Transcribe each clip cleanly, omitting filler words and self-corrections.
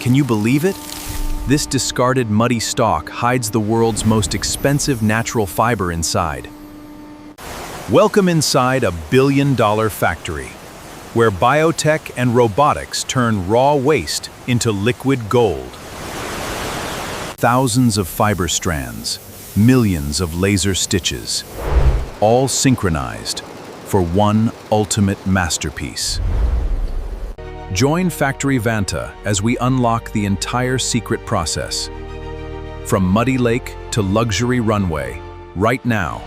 Can you believe it? This discarded muddy stalk hides the world's most expensive natural fiber inside. Welcome inside a billion-dollar factory, where biotech and robotics turn raw waste into liquid gold. Thousands of fiber strands, millions of laser stitches, all synchronized for one ultimate masterpiece. Join FactoryVanta as we unlock the entire secret process. From muddy lake to luxury runway, right now.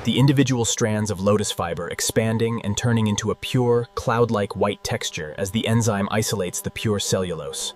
The individual strands of lotus fiber expanding and turning into a pure, cloud-like white texture as the enzyme isolates the pure cellulose.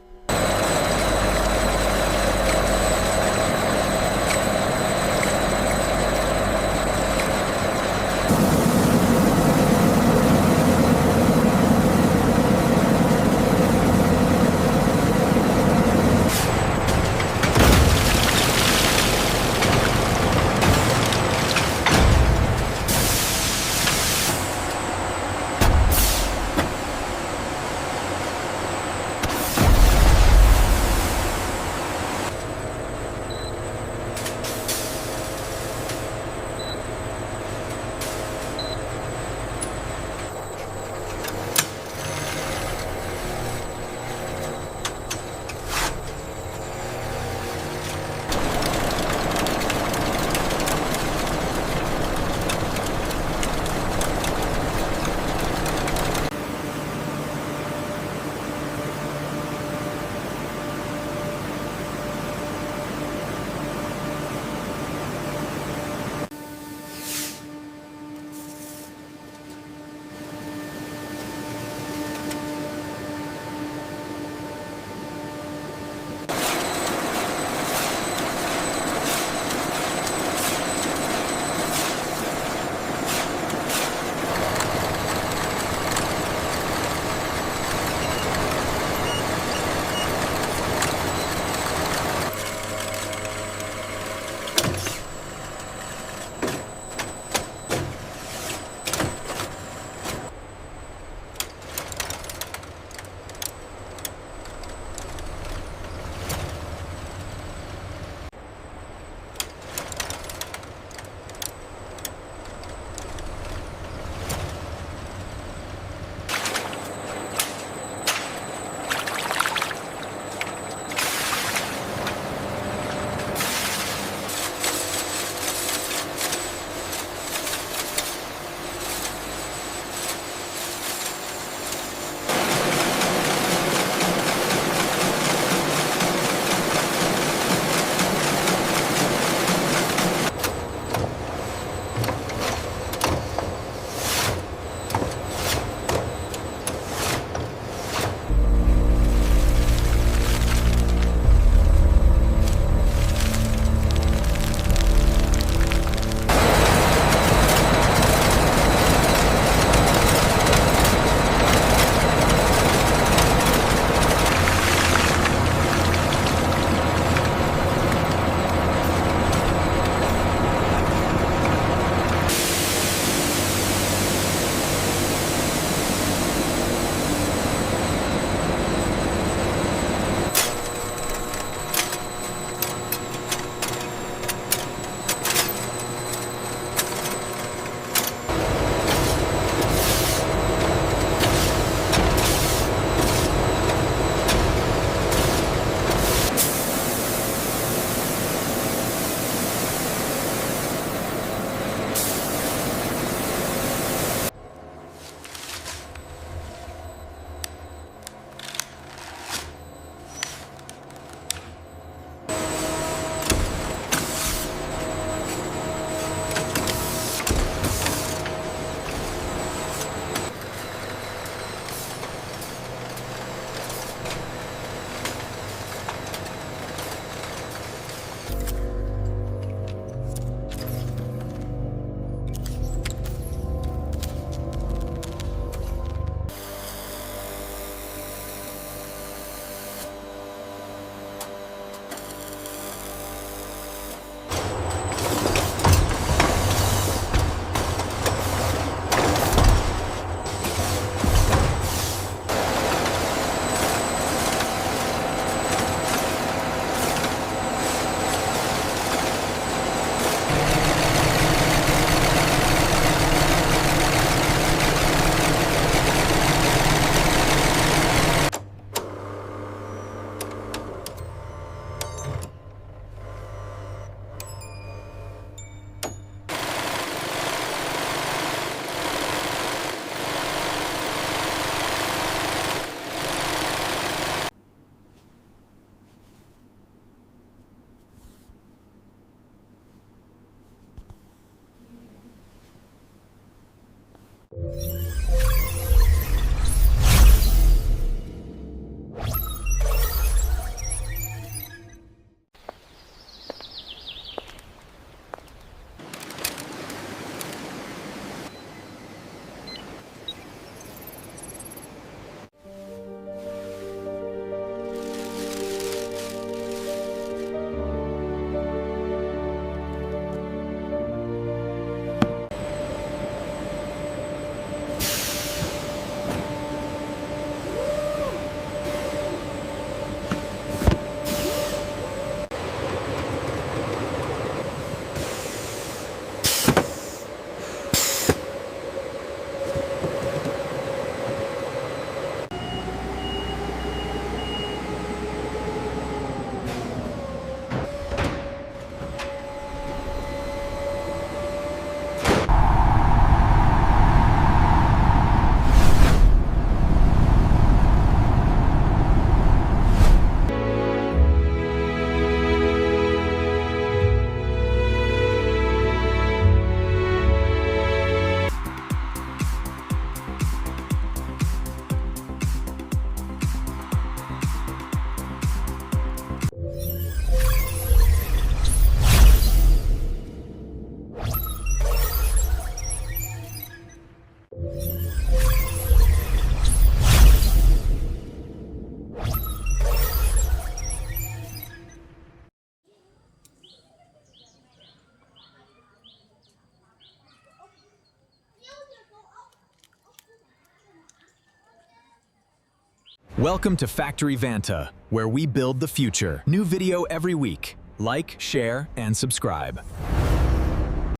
Welcome to FactoryVanta, where we build the future. New video every week. Like, share, and subscribe.